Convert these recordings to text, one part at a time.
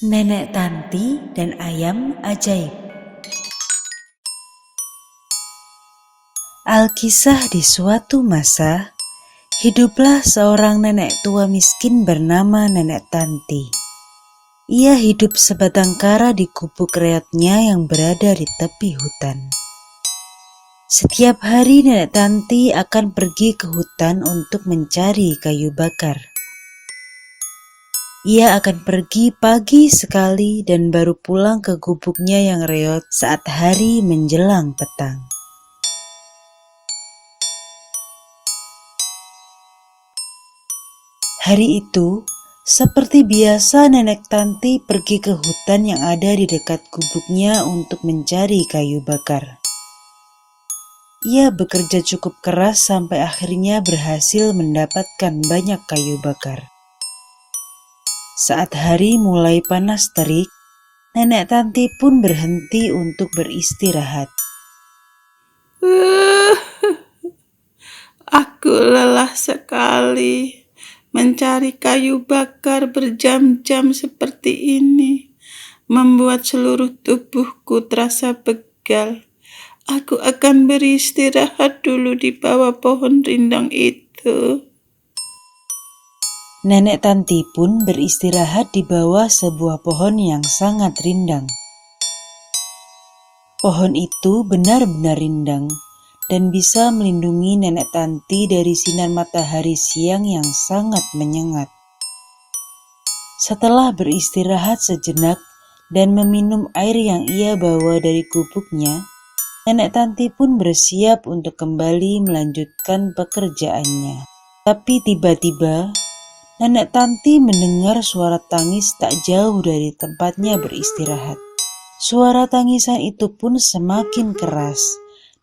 Nenek Tanti dan Ayam Ajaib. Alkisah di suatu masa, hiduplah seorang nenek tua miskin bernama Nenek Tanti. Ia hidup sebatang kara di gubuk reotnya yang berada di tepi hutan. Setiap hari Nenek Tanti akan pergi ke hutan untuk mencari kayu bakar. Ia akan pergi pagi sekali dan baru pulang ke gubuknya yang reot saat hari menjelang petang. Hari itu, seperti biasa Nenek Tanti pergi ke hutan yang ada di dekat gubuknya untuk mencari kayu bakar. Ia bekerja cukup keras sampai akhirnya berhasil mendapatkan banyak kayu bakar. Saat hari mulai panas terik, Nenek Tanti pun berhenti untuk beristirahat. Aku lelah sekali mencari kayu bakar berjam-jam seperti ini, membuat seluruh tubuhku terasa pegal. Aku akan beristirahat dulu di bawah pohon rindang itu. Nenek Tanti pun beristirahat di bawah sebuah pohon yang sangat rindang. Pohon itu benar-benar rindang dan bisa melindungi Nenek Tanti dari sinar matahari siang yang sangat menyengat. Setelah beristirahat sejenak dan meminum air yang ia bawa dari gubuknya, Nenek Tanti pun bersiap untuk kembali melanjutkan pekerjaannya. Tapi tiba-tiba, Nenek Tanti mendengar suara tangis tak jauh dari tempatnya beristirahat. Suara tangisan itu pun semakin keras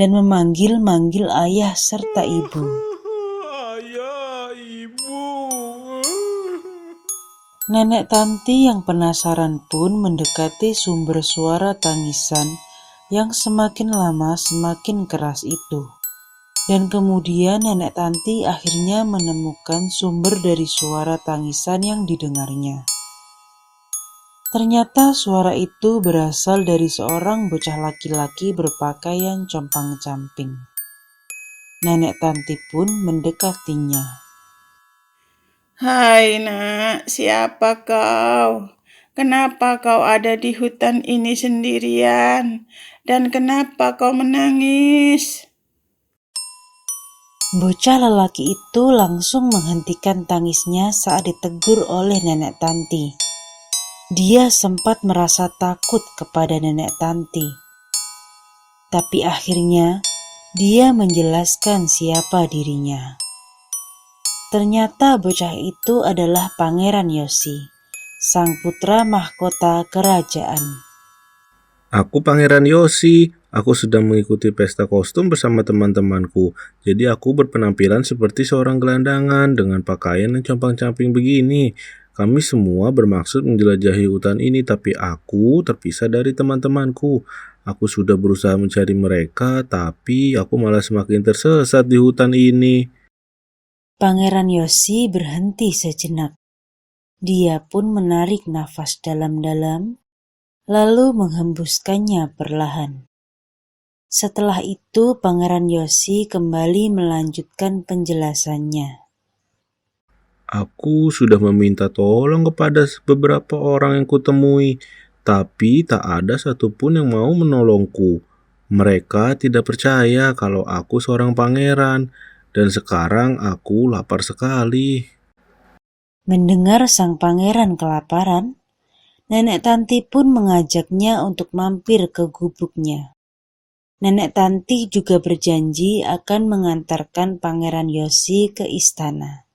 dan memanggil-manggil ayah serta ibu. Ayah, ibu. Nenek Tanti yang penasaran pun mendekati sumber suara tangisan yang semakin lama semakin keras itu. Dan kemudian Nenek Tanti akhirnya menemukan sumber dari suara tangisan yang didengarnya. Ternyata suara itu berasal dari seorang bocah laki-laki berpakaian compang-camping. Nenek Tanti pun mendekatinya. Hai nak, siapa kau? Kenapa kau ada di hutan ini sendirian? Dan kenapa kau menangis? Bocah lelaki itu langsung menghentikan tangisnya saat ditegur oleh Nenek Tanti. Dia sempat merasa takut kepada Nenek Tanti. Tapi akhirnya dia menjelaskan siapa dirinya. Ternyata bocah itu adalah Pangeran Yosi, sang putra mahkota kerajaan. Aku Pangeran Yosi. Aku sedang mengikuti pesta kostum bersama teman-temanku. Jadi aku berpenampilan seperti seorang gelandangan dengan pakaian yang compang-camping begini. Kami semua bermaksud menjelajahi hutan ini, tapi aku terpisah dari teman-temanku. Aku sudah berusaha mencari mereka, tapi aku malah semakin tersesat di hutan ini. Pangeran Yosi berhenti sejenak. Dia pun menarik nafas dalam-dalam, lalu menghembuskannya perlahan. Setelah itu, Pangeran Yosi kembali melanjutkan penjelasannya. Aku sudah meminta tolong kepada beberapa orang yang kutemui, tapi tak ada satupun yang mau menolongku. Mereka tidak percaya kalau aku seorang pangeran, dan sekarang aku lapar sekali. Mendengar sang pangeran kelaparan, Nenek Tanti pun mengajaknya untuk mampir ke gubuknya. Nenek Tanti juga berjanji akan mengantarkan Pangeran Yosi ke istana.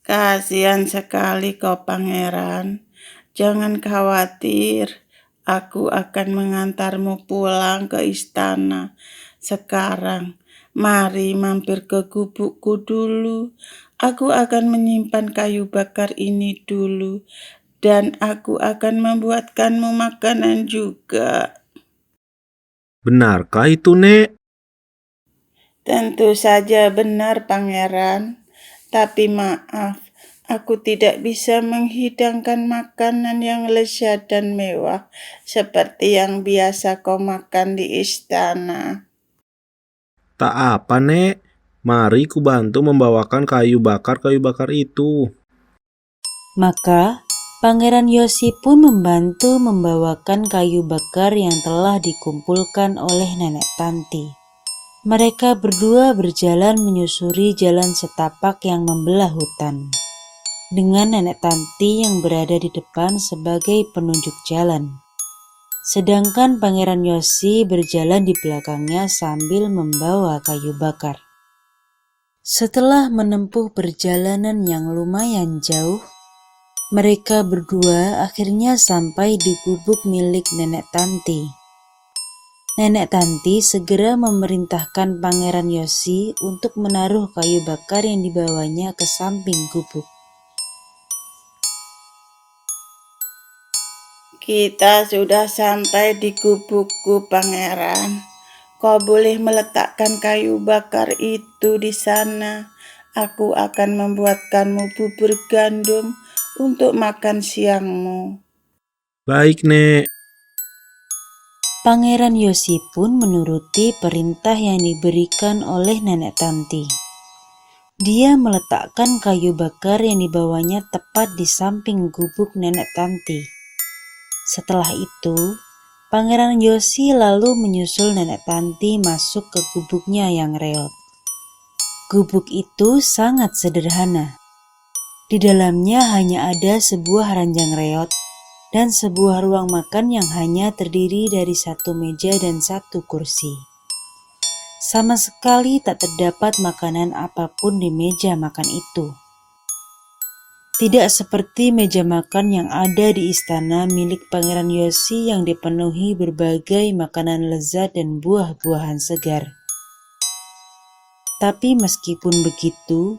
Kasihan sekali kau pangeran. Jangan khawatir, aku akan mengantarmu pulang ke istana. Sekarang, mari mampir ke gubukku dulu. Aku akan menyimpan kayu bakar ini dulu, dan aku akan membuatkanmu makanan juga. Benarkah itu, Nek? Tentu saja benar, pangeran. Tapi maaf, Aku tidak bisa menghidangkan makanan yang lezat dan mewah seperti yang biasa kau makan di istana. Tak apa, Nek. Mari ku bantu membawakan kayu bakar itu. Maka Pangeran Yosi pun membantu membawakan kayu bakar yang telah dikumpulkan oleh Nenek Tanti. Mereka berdua berjalan menyusuri jalan setapak yang membelah hutan, dengan Nenek Tanti yang berada di depan sebagai penunjuk jalan. Sedangkan Pangeran Yosi berjalan di belakangnya sambil membawa kayu bakar. Setelah menempuh perjalanan yang lumayan jauh, mereka berdua akhirnya sampai di gubuk milik Nenek Tanti. Nenek Tanti segera memerintahkan Pangeran Yosi untuk menaruh kayu bakar yang dibawanya ke samping gubuk. Kita sudah sampai di gubukku, Pangeran. Kau boleh meletakkan kayu bakar itu di sana. Aku akan membuatkanmu bubur gandum untuk makan siangmu. Baik, Nek. Pangeran Yosi pun menuruti perintah yang diberikan oleh Nenek Tanti. Dia meletakkan kayu bakar yang dibawanya tepat di samping gubuk Nenek Tanti. Setelah itu, Pangeran Yosi lalu menyusul Nenek Tanti masuk ke gubuknya yang reot. Gubuk itu sangat sederhana. Di dalamnya hanya ada sebuah ranjang reot dan sebuah ruang makan yang hanya terdiri dari satu meja dan satu kursi. Sama sekali tak terdapat makanan apapun di meja makan itu. Tidak seperti meja makan yang ada di istana milik Pangeran Yosi yang dipenuhi berbagai makanan lezat dan buah-buahan segar. Tapi meskipun begitu,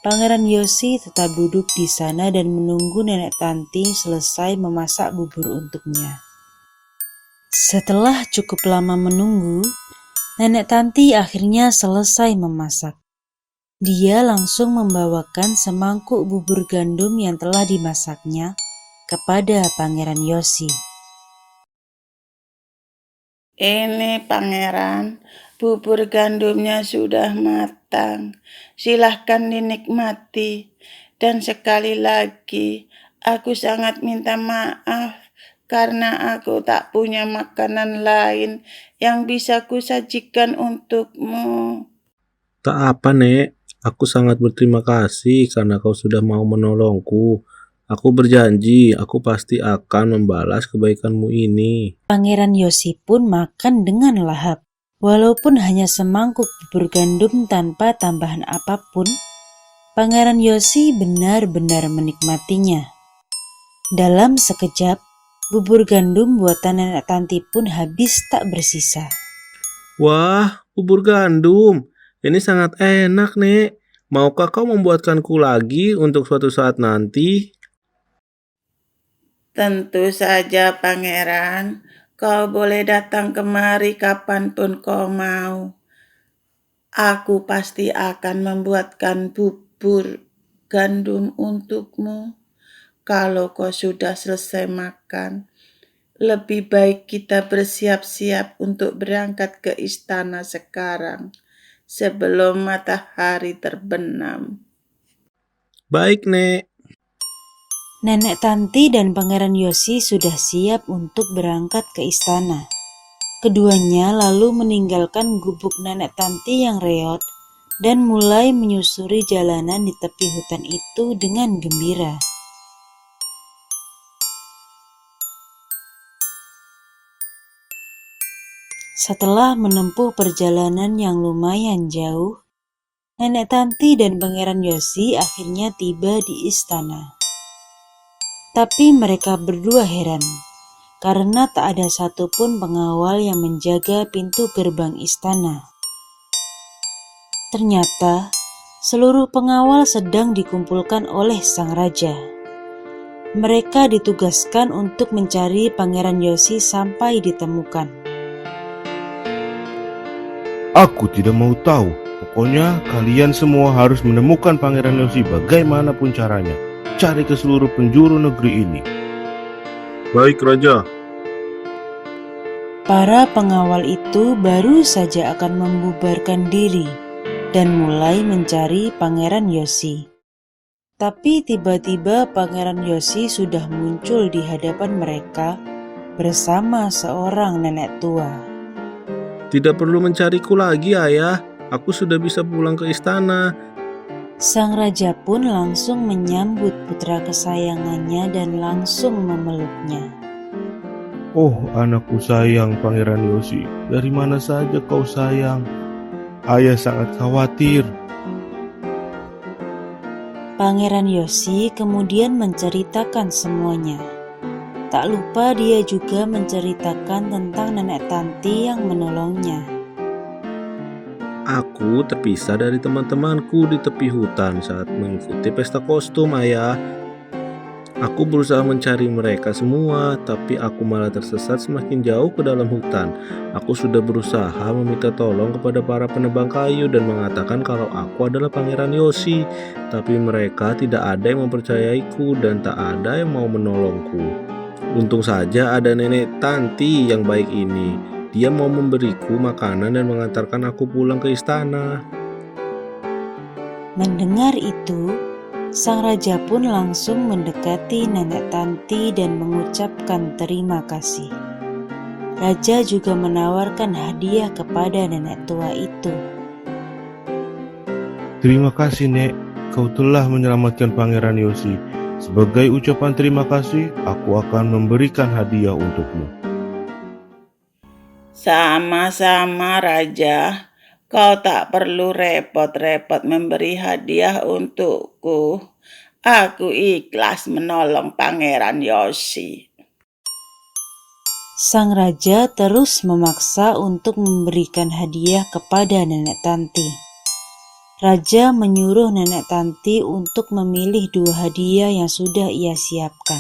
Pangeran Yosi tetap duduk di sana dan menunggu Nenek Tanti selesai memasak bubur untuknya. Setelah cukup lama menunggu, Nenek Tanti akhirnya selesai memasak. Dia langsung membawakan semangkuk bubur gandum yang telah dimasaknya kepada Pangeran Yosi. Ini, Pangeran, bubur gandumnya sudah matang. Silahkan dinikmati. Dan sekali lagi, aku sangat minta maaf karena aku tak punya makanan lain yang bisa kusajikan untukmu. Tak apa, Nek. Aku sangat berterima kasih karena kau sudah mau menolongku. Aku berjanji, aku pasti akan membalas kebaikanmu ini. Pangeran Yosi pun makan dengan lahap. Walaupun hanya semangkuk bubur gandum tanpa tambahan apapun, Pangeran Yosi benar-benar menikmatinya. Dalam sekejap, bubur gandum buatan Nenek Tanti pun habis tak bersisa. Wah, bubur gandum. Ini sangat enak, Nek. Maukah kau membuatkanku lagi untuk suatu saat nanti? Tentu saja, Pangeran. Kau boleh datang kemari kapanpun kau mau. Aku pasti akan membuatkan bubur gandum untukmu. Kalau kau sudah selesai makan, lebih baik kita bersiap-siap untuk berangkat ke istana sekarang, sebelum matahari terbenam. Baik, Nek. Nenek Tanti dan Pangeran Yosi sudah siap untuk berangkat ke istana. Keduanya lalu meninggalkan gubuk Nenek Tanti yang reot dan mulai menyusuri jalanan di tepi hutan itu dengan gembira. Setelah menempuh perjalanan yang lumayan jauh, Nenek Tanti dan Pangeran Yosi akhirnya tiba di istana. Tapi mereka berdua heran, karena tak ada satupun pengawal yang menjaga pintu gerbang istana. Ternyata, seluruh pengawal sedang dikumpulkan oleh sang raja. Mereka ditugaskan untuk mencari Pangeran Yosi sampai ditemukan. Aku tidak mau tahu. Pokoknya kalian semua harus menemukan Pangeran Yosi bagaimanapun caranya. Cari ke seluruh penjuru negeri ini. Baik, Raja. Para pengawal itu baru saja akan membubarkan diri dan mulai mencari Pangeran Yosi. Tapi tiba-tiba Pangeran Yosi sudah muncul di hadapan mereka bersama seorang nenek tua. Tidak perlu mencariku lagi, Ayah. Aku sudah bisa pulang ke istana. Sang raja pun langsung menyambut putra kesayangannya dan langsung memeluknya. Oh, anakku sayang Pangeran Yosi, dari mana saja kau sayang? Ayah sangat khawatir. Pangeran Yosi kemudian menceritakan semuanya. Tak lupa dia juga menceritakan tentang nenek Tanti yang menolongnya. Aku terpisah dari teman-temanku di tepi hutan saat mengikuti pesta kostum, Ayah. Aku berusaha mencari mereka semua, tapi aku malah tersesat semakin jauh ke dalam hutan. Aku sudah berusaha meminta tolong kepada para penebang kayu dan mengatakan kalau aku adalah Pangeran Yosi, tapi mereka tidak ada yang mempercayaiku dan tak ada yang mau menolongku. Untung saja ada nenek Tanti yang baik ini. Dia mau memberiku makanan dan mengantarkan aku pulang ke istana. Mendengar itu, sang raja pun langsung mendekati nenek Tanti dan mengucapkan terima kasih. Raja juga menawarkan hadiah kepada nenek tua itu. Terima kasih, Nek. Kau telah menyelamatkan Pangeran Yosi. Sebagai ucapan terima kasih, aku akan memberikan hadiah untukmu. Sama-sama, Raja. Kau tak perlu repot-repot memberi hadiah untukku. Aku ikhlas menolong Pangeran Yosi. Sang raja terus memaksa untuk memberikan hadiah kepada nenek Tanti. Raja menyuruh nenek Tanti untuk memilih 2 hadiah yang sudah ia siapkan,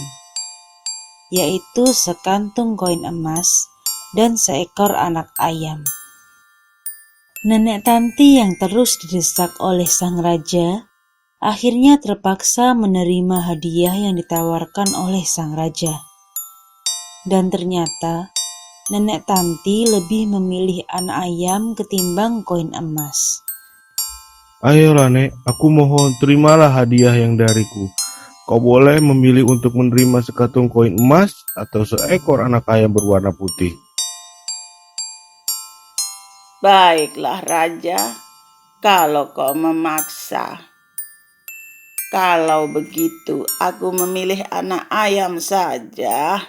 yaitu sekantung koin emas dan seekor anak ayam. Nenek Tanti yang terus didesak oleh sang raja, akhirnya terpaksa menerima hadiah yang ditawarkan oleh sang raja. Dan ternyata, nenek Tanti lebih memilih anak ayam ketimbang koin emas. Ayolah, Nek, aku mohon terimalah hadiah yang dariku. Kau boleh memilih untuk menerima sekantung koin emas atau seekor anak ayam berwarna putih. Baiklah, Raja, kalau kau memaksa. Kalau begitu, aku memilih anak ayam saja.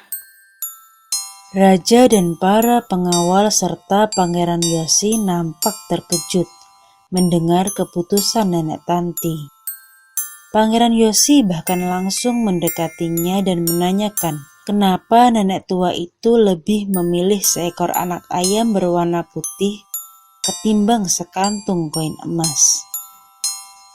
Raja dan para pengawal serta Pangeran Yosi nampak terkejut mendengar keputusan nenek Tanti. Pangeran Yosi bahkan langsung mendekatinya dan menanyakan kenapa nenek tua itu lebih memilih seekor anak ayam berwarna putih ketimbang sekantung koin emas.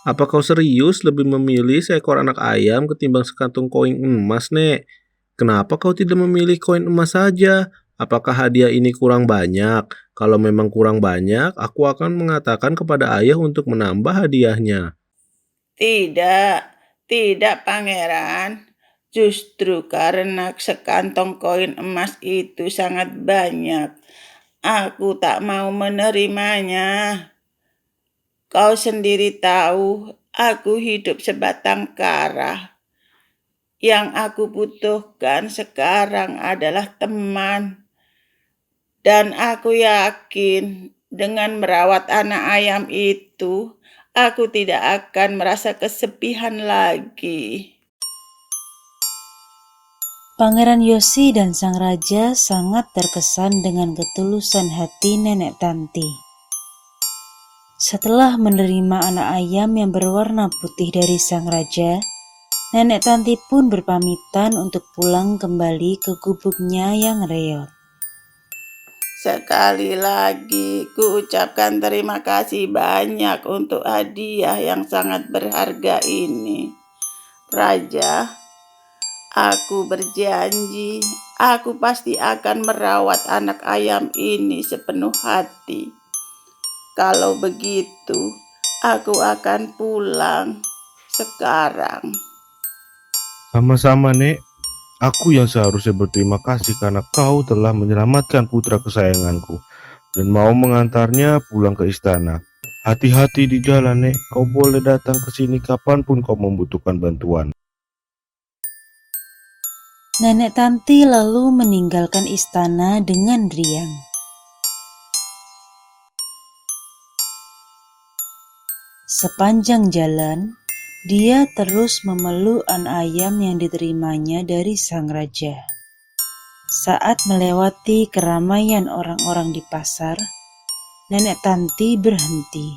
Apa kau serius lebih memilih seekor anak ayam ketimbang sekantung koin emas, Nek? Kenapa kau tidak memilih koin emas saja? Apakah hadiah ini kurang banyak? Kalau memang kurang banyak, aku akan mengatakan kepada ayah untuk menambah hadiahnya. Tidak, Pangeran. Justru karena sekantong koin emas itu sangat banyak, aku tak mau menerimanya. Kau sendiri tahu, aku hidup sebatang kara. Yang aku butuhkan sekarang adalah teman. Dan aku yakin dengan merawat anak ayam itu, aku tidak akan merasa kesepian lagi. Pangeran Yosi dan sang raja sangat terkesan dengan ketulusan hati nenek Tanti. Setelah menerima anak ayam yang berwarna putih dari sang raja, nenek Tanti pun berpamitan untuk pulang kembali ke gubuknya yang reot. Sekali lagi, ku ucapkan terima kasih banyak untuk hadiah yang sangat berharga ini. Raja, aku berjanji, aku pasti akan merawat anak ayam ini sepenuh hati. Kalau begitu, aku akan pulang sekarang. Sama-sama, Nek. Aku yang seharusnya berterima kasih karena kau telah menyelamatkan putra kesayanganku dan mau mengantarnya pulang ke istana. Hati-hati di jalan, Nek. Kau boleh datang ke sini kapanpun kau membutuhkan bantuan. Nenek Tanti lalu meninggalkan istana dengan riang. Sepanjang jalan, dia terus memeluk an ayam yang diterimanya dari sang raja. Saat melewati keramaian orang-orang di pasar, Nenek Tanti berhenti.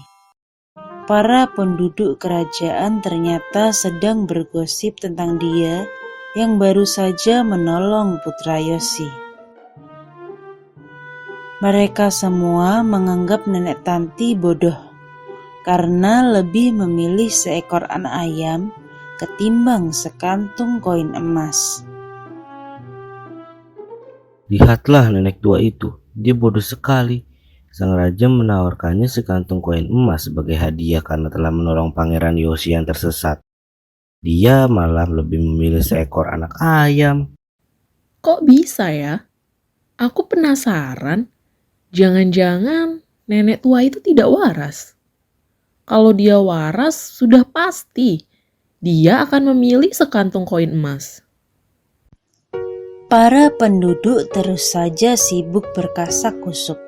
Para penduduk kerajaan ternyata sedang bergosip tentang dia yang baru saja menolong putra Yosi. Mereka semua menganggap Nenek Tanti bodoh karena lebih memilih seekor anak ayam ketimbang sekantung koin emas. Lihatlah nenek tua itu, dia bodoh sekali. Sang raja menawarkannya sekantung koin emas sebagai hadiah karena telah menolong Pangeran Yosi yang tersesat. Dia malah lebih memilih seekor anak ayam. Kok bisa ya? Aku penasaran. Jangan-jangan nenek tua itu tidak waras. Kalau dia waras, sudah pasti dia akan memilih sekantung koin emas. Para penduduk terus saja sibuk berkasak kusuk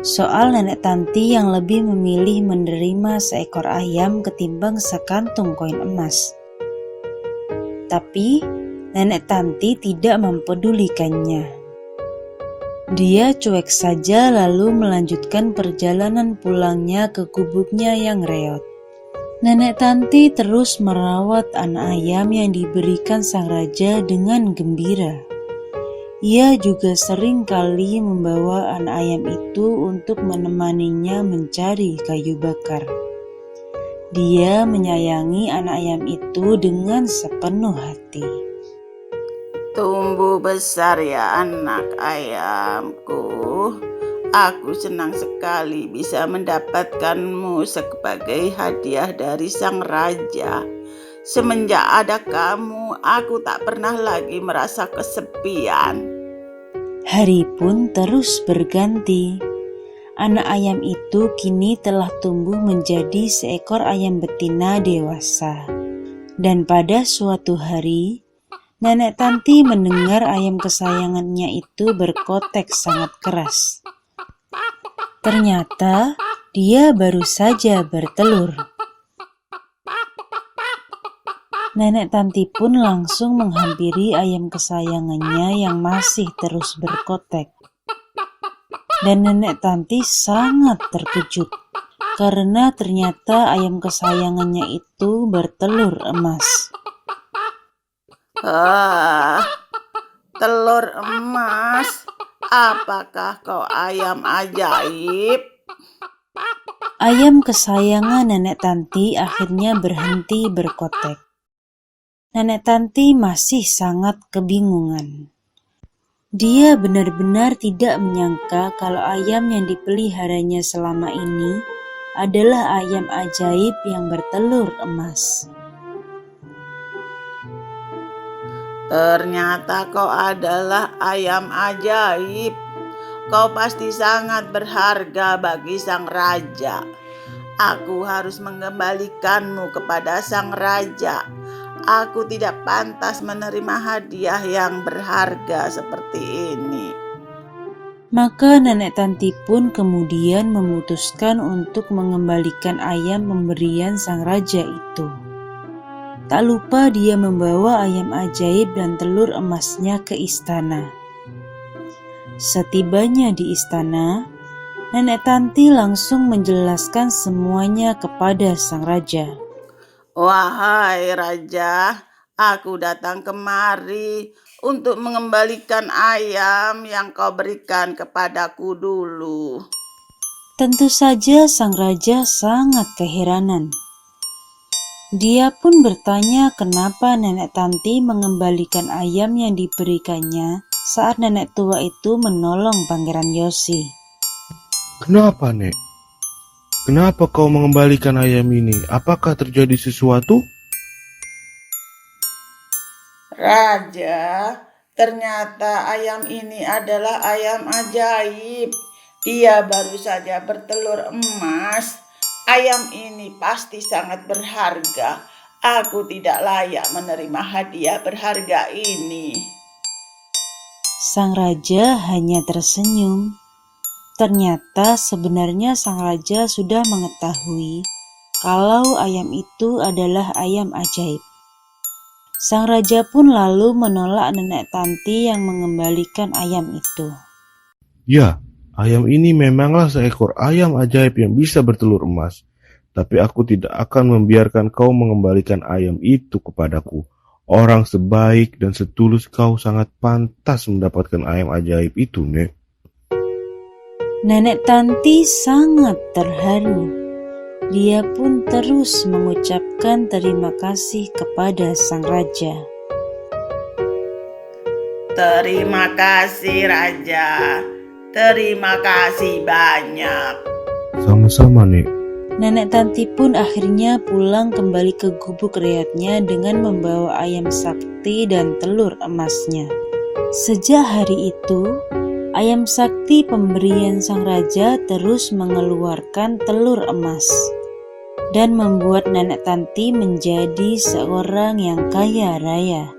soal Nenek Tanti yang lebih memilih menerima seekor ayam ketimbang sekantung koin emas. Tapi Nenek Tanti tidak mempedulikannya. Dia cuek saja lalu melanjutkan perjalanan pulangnya ke gubuknya yang reot. Nenek Tanti terus merawat anak ayam yang diberikan sang raja dengan gembira. Ia juga sering kali membawa anak ayam itu untuk menemaninya mencari kayu bakar. Dia menyayangi anak ayam itu dengan sepenuh hati. Tumbuh besar ya anak ayamku. Aku senang sekali bisa mendapatkanmu sebagai hadiah dari sang raja. Semenjak ada kamu, aku tak pernah lagi merasa kesepian. Hari pun terus berganti. Anak ayam itu kini telah tumbuh menjadi seekor ayam betina dewasa. Dan pada suatu hari, Nenek Tanti mendengar ayam kesayangannya itu berkotek sangat keras. Ternyata dia baru saja bertelur. Nenek Tanti pun langsung menghampiri ayam kesayangannya yang masih terus berkotek. Dan Nenek Tanti sangat terkejut karena ternyata ayam kesayangannya itu bertelur emas. Telur emas, apakah kau ayam ajaib? Ayam kesayangan Nenek Tanti akhirnya berhenti berkotek. Nenek Tanti masih sangat kebingungan. Dia benar-benar tidak menyangka kalau ayam yang dipeliharanya selama ini adalah ayam ajaib yang bertelur emas. Ternyata kau adalah ayam ajaib. Kau pasti sangat berharga bagi sang raja. Aku harus mengembalikanmu kepada sang raja. Aku tidak pantas menerima hadiah yang berharga seperti ini. Maka Nenek Tanti pun kemudian memutuskan untuk mengembalikan ayam pemberian sang raja itu. Tak lupa dia membawa ayam ajaib dan telur emasnya ke istana. Setibanya di istana, Nenek Tanti langsung menjelaskan semuanya kepada sang raja. Wahai raja, aku datang kemari untuk mengembalikan ayam yang kau berikan kepadaku dulu. Tentu saja sang raja sangat keheranan. Dia pun bertanya kenapa Nenek Tanti mengembalikan ayam yang diberikannya saat nenek tua itu menolong Pangeran Yosi. Kenapa, Nek? Kenapa kau mengembalikan ayam ini? Apakah terjadi sesuatu? Raja, ternyata ayam ini adalah ayam ajaib. Dia baru saja bertelur emas. Ayam ini pasti sangat berharga. Aku tidak layak menerima hadiah berharga ini. Sang raja hanya tersenyum. Ternyata sebenarnya sang raja sudah mengetahui kalau ayam itu adalah ayam ajaib. Sang raja pun lalu menolak nenek Tanti yang mengembalikan ayam itu. Ya, ayam ini memanglah seekor ayam ajaib yang bisa bertelur emas. Tapi aku tidak akan membiarkan kau mengembalikan ayam itu kepadaku. Orang sebaik dan setulus kau sangat pantas mendapatkan ayam ajaib itu, Nek. Nenek Tanti sangat terharu. Dia pun terus mengucapkan terima kasih kepada sang raja. Terima kasih, Raja. Terima kasih banyak. Sama-sama, Nek. Nenek Tanti pun akhirnya pulang kembali ke gubuk riatnya dengan membawa ayam sakti dan telur emasnya. Sejak hari itu, ayam sakti pemberian sang raja terus mengeluarkan telur emas dan membuat Nenek Tanti menjadi seorang yang kaya raya.